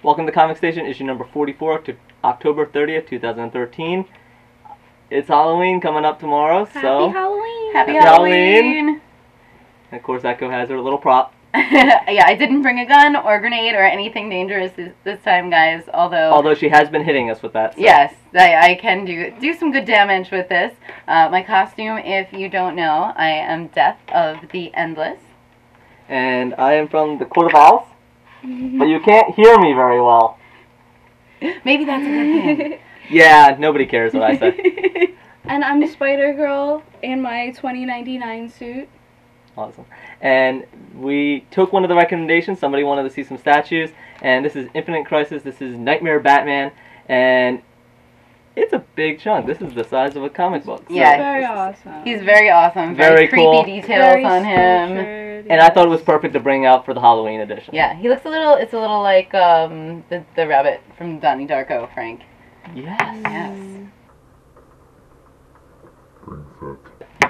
Welcome to Comic Station, issue number 44 to October 30th, 2013. It's Halloween coming up tomorrow, so... Happy Halloween! Happy Halloween! And of course, Echo has her little prop. Yeah, I didn't bring a gun or grenade or anything dangerous this time, guys, Although she has been hitting us with that. So. Yes, I can do some good damage with this. My costume, if you don't know, I am Death of the Endless. And I am from the Court of Owls, but you can't hear me very well. Maybe that's a good thing. Yeah, nobody cares what I say. And I'm Spider-Girl in my 2099 suit. Awesome. And we took one of the recommendations. Somebody wanted to see some statues. And this is Infinite Crisis. This is Nightmare Batman. And it's a big chunk. This is the size of a comic book. So Yeah. Very awesome. He's very awesome. Very creepy cool. details Very on him. And I thought it was perfect to bring out for the Halloween edition. Yeah, he looks it's a little like the rabbit from Donnie Darko, Frank. Yes. Yes.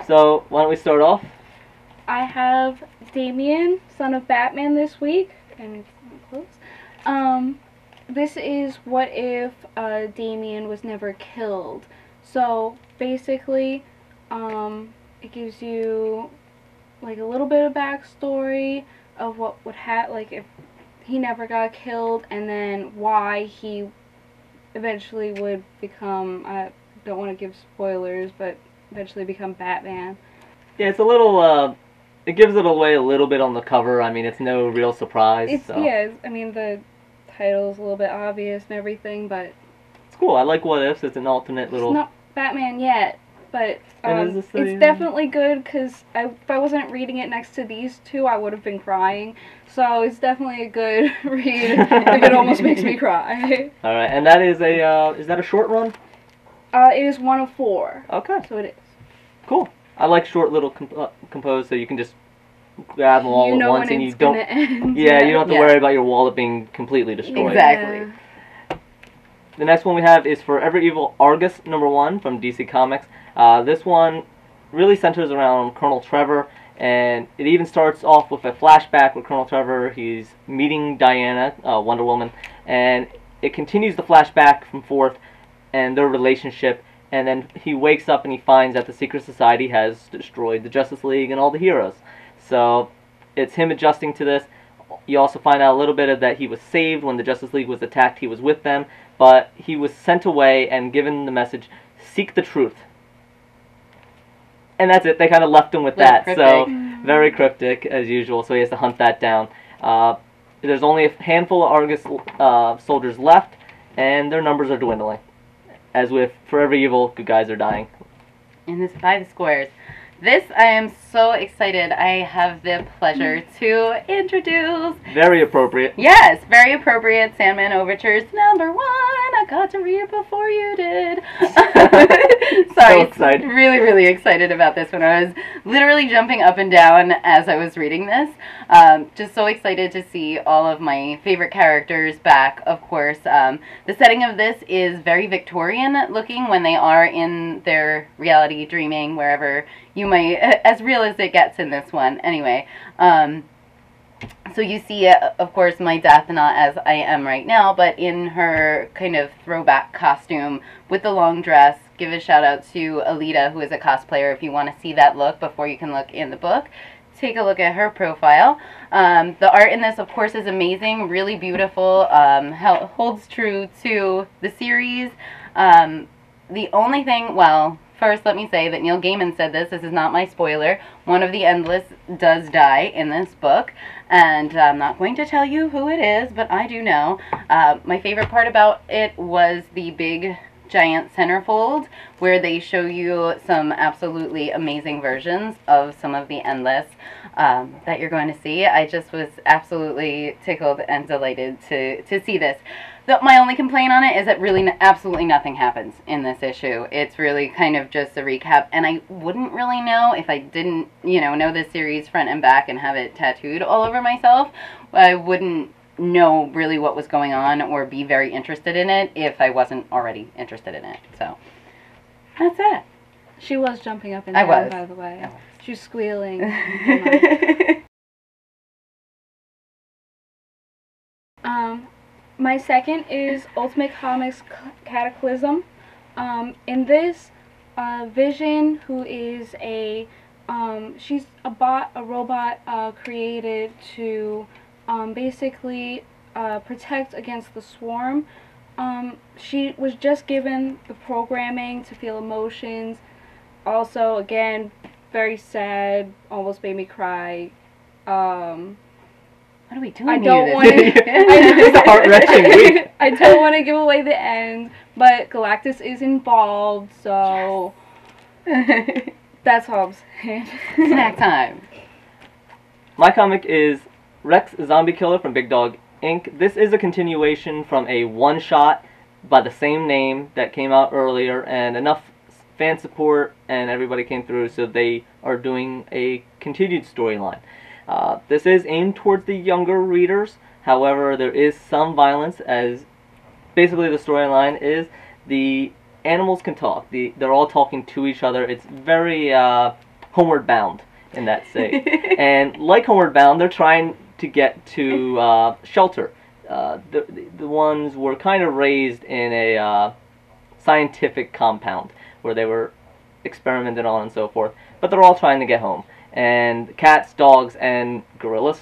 So, why don't we start off? I have Damian, son of Batman, this week. And close. This is what if Damian was never killed. So basically, it gives you like a little bit of backstory of what would happen, like if he never got killed, and then why he eventually would become. I don't want to give spoilers, but eventually become Batman. Yeah, it's a little. It gives it away a little bit on the cover. I mean, it's no real surprise. It's so. yeah. I mean the title's a little bit obvious and everything, but It's cool. I like What Ifs. It's an alternate little. it's not Batman yet. But And is this it's definitely good because if I wasn't reading it next to these two, I would have been crying. So it's definitely a good read. If it almost makes me cry. All right, and that is a. Is that a short run? It is 1 of 4. Okay. So it is. Cool. I like short little composed, so you can just grab them all You at know once, when and it's you don't. gonna end. Yeah, you don't have to Yeah. worry about your wallet being completely destroyed. Exactly. The next one we have is Forever Evil Argus #1 from DC Comics. This one really centers around Colonel Trevor, and it even starts off with a flashback with Colonel Trevor. He's meeting Diana, Wonder Woman, and it continues the flashback from forth and their relationship, and then he wakes up and he finds that the Secret Society has destroyed the Justice League and all the heroes. So it's him adjusting to this. You also find out a little bit of that he was saved when the Justice League was attacked. He was with them, but he was sent away and given the message, seek the truth. And that's it. They kind of left him with that. Cryptic. So very cryptic as usual. So he has to hunt that down. There's only a handful of Argus soldiers left, and their numbers are dwindling. As with Forever Evil, good guys are dying. In this by the squares. This, I am so excited. I have the pleasure to introduce. Very appropriate. Yes, very appropriate. Sandman Overtures #1. I got to read it before you did. Sorry, So excited. really, really excited about this one. I was literally jumping up and down as I was reading this. Just so excited to see all of my favorite characters back, of course. The setting of this is very Victorian looking when they are in their reality dreaming, wherever you might, as real as it gets in this one. Anyway, so you see, of course, my Death, not as I am right now, but in her kind of throwback costume with the long dress. Give a shout out to Alita, who is a cosplayer, if you want to see that look before you can look in the book. Take a look at her profile. The art in this, of course, is amazing, really beautiful, holds true to the series. The only thing, well, first let me say that Neil Gaiman said this is not my spoiler, one of the Endless does die in this book, and I'm not going to tell you who it is, but I do know. My favorite part about it was the big giant centerfold, where they show you some absolutely amazing versions of some of the Endless that you're going to see. I just was absolutely tickled and delighted to see this. My only complaint on it is that really absolutely nothing happens in this issue. It's really kind of just a recap, and I wouldn't really know if I didn't, know this series front and back and have it tattooed all over myself. I wouldn't know really what was going on or be very interested in it if I wasn't already interested in it. So that's it. She was jumping up and I down, was. by the way. I was. She was squealing. My second is Ultimate Comics Cataclysm. In this, Vision, who is she's a robot created to basically protect against the swarm. She was just given the programming to feel emotions. Also, again, very sad, almost made me cry. What are we doing I don't want to. It's a heart-wrenching week. I don't want to give away the end, but Galactus is involved, so that's all I'm saying. Snack time. My comic is Rex Zombie Killer from Big Dog Inc. This is a continuation from a one-shot by the same name that came out earlier, and enough fan support and everybody came through, so they are doing a continued storyline. This is aimed towards the younger readers. However, there is some violence, as basically the storyline is the animals can talk. They're all talking to each other. It's very Homeward Bound in that state. And like Homeward Bound, they're trying to get to shelter. The ones were kind of raised in a scientific compound where they were experimented on and so forth. But they're all trying to get home. And cats, dogs, and gorillas.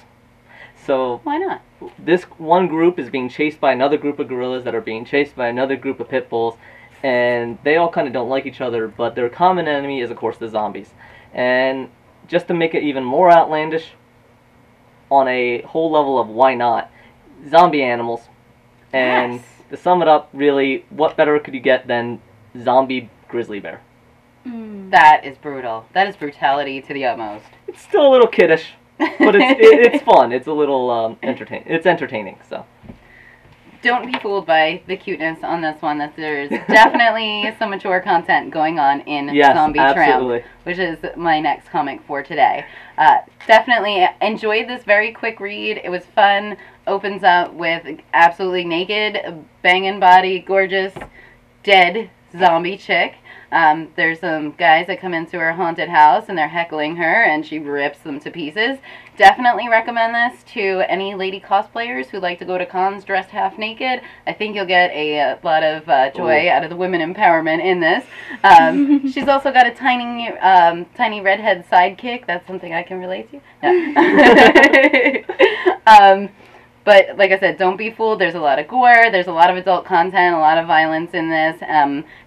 So Why not? this one group is being chased by another group of gorillas that are being chased by another group of pit bulls, and they all kind of don't like each other, but their common enemy is, of course, the zombies. And just to make it even more outlandish, on a whole level of why not, zombie animals. And Yes. to sum it up, really, what better could you get than zombie grizzly bear? That is brutal. That is brutality to the utmost. It's still a little kiddish, but it's fun. It's a little It's entertaining. So Don't be fooled by the cuteness on this one. That there's definitely some mature content going on in yes, Zombie absolutely. Tramp, which is my next comic for today. Definitely enjoyed this very quick read. It was fun. Opens up with absolutely naked, banging body, gorgeous, dead zombie chick. There's some guys that come into her haunted house and they're heckling her and she rips them to pieces. Definitely recommend this to any lady cosplayers who like to go to cons dressed half naked. I think you'll get a lot of joy out of the women empowerment in this. She's also got a tiny redhead sidekick. That's something I can relate to. No. But like I said, don't be fooled. There's a lot of gore. There's a lot of adult content, a lot of violence in this.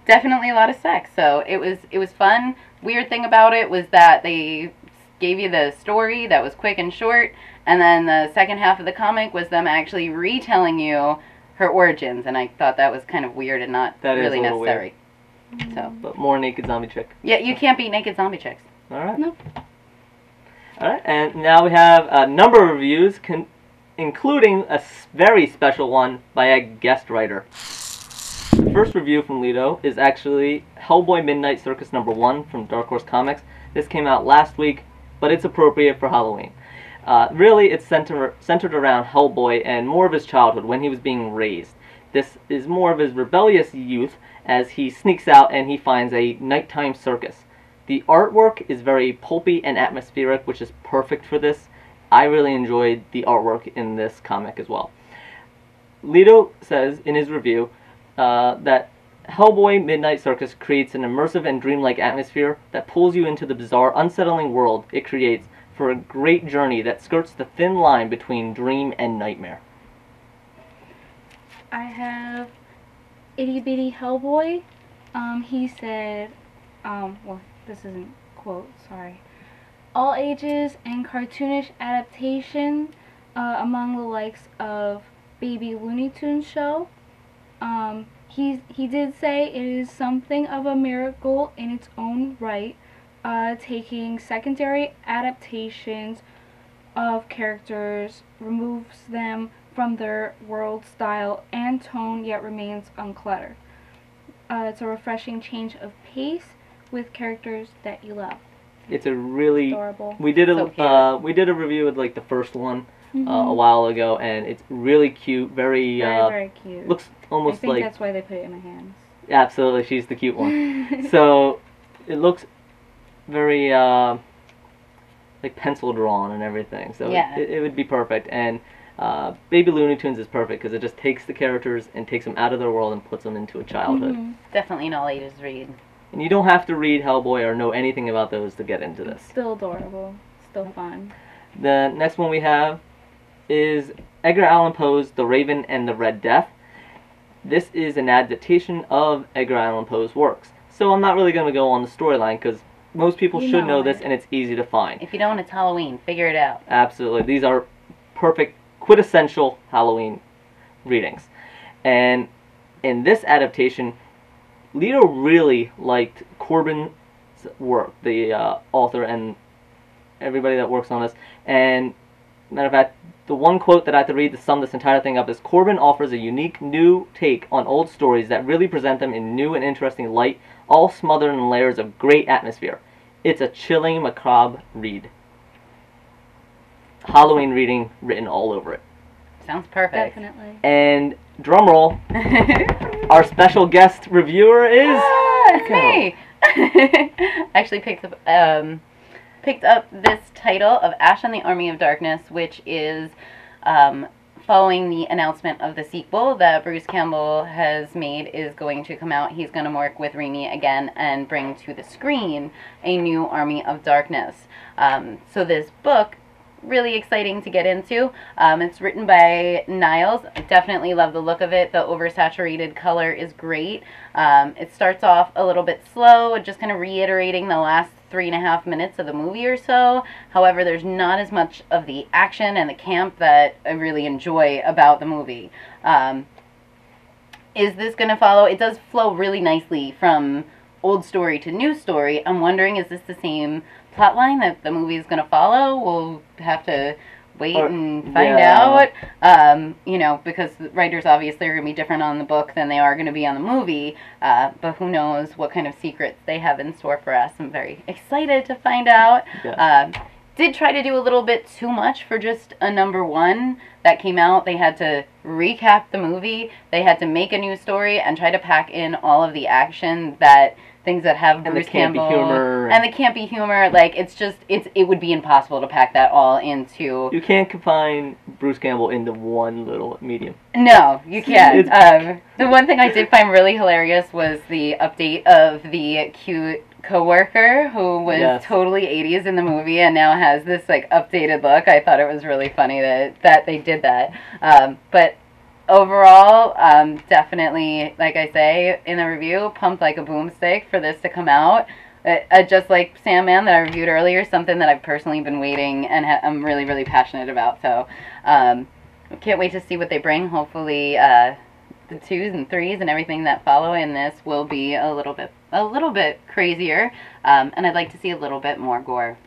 Definitely a lot of sex. So it was fun. Weird thing about it was that they gave you the story that was quick and short, and then the second half of the comic was them actually retelling you her origins, and I thought that was kind of weird and not That is really a little necessary. So But more naked zombie chick. yeah, you can't beat naked zombie chicks. All right. Nope. All right, and now we have a number of reviews, including a very special one by a guest writer. The first review from Lido is actually Hellboy Midnight Circus #1 from Dark Horse Comics. This came out last week, but it's appropriate for Halloween. Really, it's centered around Hellboy and more of his childhood when he was being raised. This is more of his rebellious youth as he sneaks out and he finds a nighttime circus. The artwork is very pulpy and atmospheric, which is perfect for this. I really enjoyed the artwork in this comic as well. Lido says in his review that Hellboy Midnight Circus creates an immersive and dreamlike atmosphere that pulls you into the bizarre, unsettling world it creates for a great journey that skirts the thin line between dream and nightmare. I have Itty Bitty Hellboy. He said, well, this isn't quote, sorry. All ages and cartoonish adaptation among the likes of Baby Looney Tunes show. He did say it is something of a miracle in its own right, taking secondary adaptations of characters, removes them from their world style and tone, yet remains uncluttered. It's a refreshing change of pace with characters that you love. It's a really Adorable. we did So cute. we did a review of like the first one a while ago, and it's really cute. Very Very cute. looks I almost think like that's why they put it in my hands. absolutely she's the cute one. So it looks very like pencil drawn and everything. So Yeah. it would be perfect. And Baby Looney Tunes is perfect because it just takes the characters and takes them out of their world and puts them into a childhood. Mhm. Definitely an all ages read. And you don't have to read Hellboy or know anything about those to get into this. Still adorable. Still fun. The next one we have is Edgar Allan Poe's The Raven and the Red Death. This is an adaptation of Edgar Allan Poe's works. So I'm not really going to go on the storyline because most people You should know know this it. and it's easy to find. If you don't, it's Halloween. Figure it out. Absolutely. These are perfect, quintessential Halloween readings. And in this adaptation, Lito really liked Corbin's work, the author and everybody that works on this. And matter of fact, the one quote that I have to read to sum this entire thing up is, Corbin offers a unique new take on old stories that really present them in new and interesting light, all smothered in layers of great atmosphere. It's a chilling, macabre read. Halloween reading written all over it. Sounds perfect. Definitely. And drumroll, our special guest reviewer is... It's me. I actually picked up this title of Ash and the Army of Darkness, which is following the announcement of the sequel that Bruce Campbell has made is going to come out. He's going to work with Raimi again and bring to the screen a new Army of Darkness. So this book, really exciting to get into. It's written by Niles. I definitely love the look of it. The oversaturated color is great. It starts off a little bit slow, just kind of reiterating the last 3.5 minutes of the movie or so. However, there's not as much of the action and the camp that I really enjoy about the movie. Is this going to follow? It does flow really nicely from old story to new story. I'm wondering, is this the same plotline that the movie is going to follow? We'll have to wait and find out. You know, because the writers obviously are going to be different on the book than they are going to be on the movie. But who knows what kind of secrets they have in store for us. I'm very excited to find out. Yes. Did try to do a little bit too much for just a #1 that came out. They had to recap the movie. They had to make a new story and try to pack in all of the action that things that have Bruce Campbell and the campy humor. Like, it's just, it would be impossible to pack that all into. You can't confine Bruce Campbell into one little medium. No, you can't. The one thing I did find really hilarious was the update of the cute coworker who was totally 80s in the movie and now has this like updated look. I thought it was really funny that they did that. But overall, definitely, like I say in the review, pumped like a boomstick for this to come out. Just like Sandman that I reviewed earlier, something that I've personally been waiting and I'm really, really passionate about. So, can't wait to see what they bring. Hopefully, the 2s and 3s and everything that follow in this will be a little bit crazier, and I'd like to see a little bit more gore.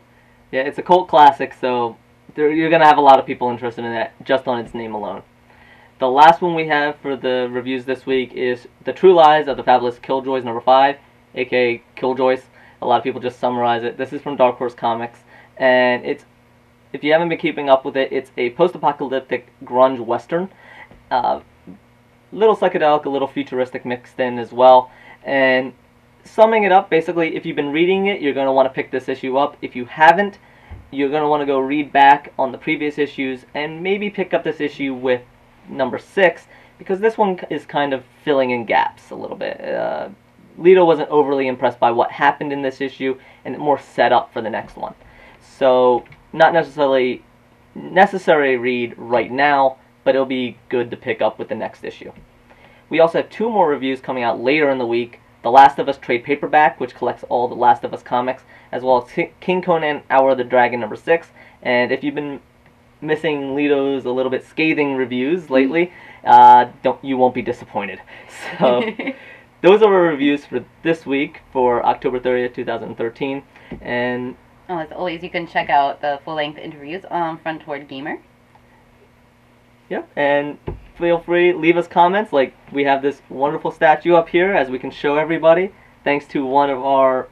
Yeah, it's a cult classic, so you're gonna have a lot of people interested in it just on its name alone. The last one we have for the reviews this week is The True Lies of the Fabulous Killjoys #5, aka Killjoys. A lot of people just summarize it. This is from Dark Horse Comics, and it's, if you haven't been keeping up with it, it's a post-apocalyptic grunge western. Little psychedelic, a little futuristic mixed in as well. And summing it up, basically, if you've been reading it, you're going to want to pick this issue up. If you haven't, you're going to want to go read back on the previous issues and maybe pick up this issue with #6, because this one is kind of filling in gaps a little bit. Lito wasn't overly impressed by what happened in this issue, and it more set up for the next one. So, not necessarily necessary read right now, but it'll be good to pick up with the next issue. We also have 2 more reviews coming out later in the week. The Last of Us trade paperback, which collects all the Last of Us comics, as well as King Conan Hour of the Dragon #6. And if you've been missing Lito's a little bit scathing reviews lately, you won't be disappointed. So those are our reviews for this week for October 30th, 2013. And as always, you can check out the full-length interviews on Frontward Gamer. Yeah, and feel free, leave us comments. Like, we have this wonderful statue up here, as we can show everybody, thanks to one of our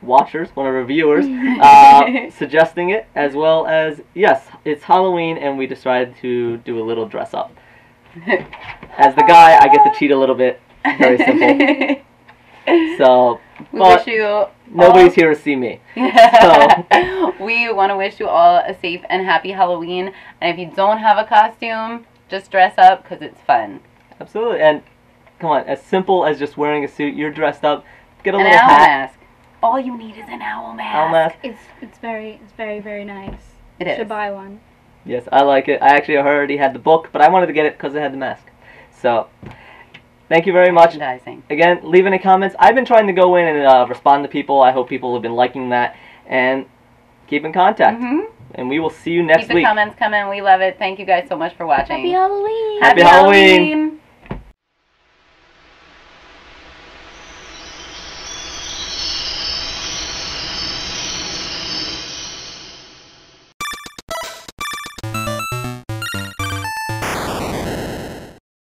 watchers, one of our viewers, suggesting it, as well as, yes, it's Halloween, and we decided to do a little dress up. As the guy, I get to cheat a little bit. Very simple. So, We But wish you nobody's here to see me. We want to wish you all a safe and happy Halloween. And if you don't have a costume, just dress up because it's fun. Absolutely. And come on, as simple as just wearing a suit, you're dressed up. Get a An little owl hat. mask. All you need is an owl mask. Owl mask. It's very nice. It You is. should buy one. Yes, I like it. I actually already had the book, but I wanted to get it because it had the mask. So, thank you very much. Merchandising. Again, leave any comments. I've been trying to go in and respond to people. I hope people have been liking that. And keep in contact. And we will see you next Keep the week. comments coming. We love it. Thank you guys so much for watching. Happy Halloween! Happy Halloween.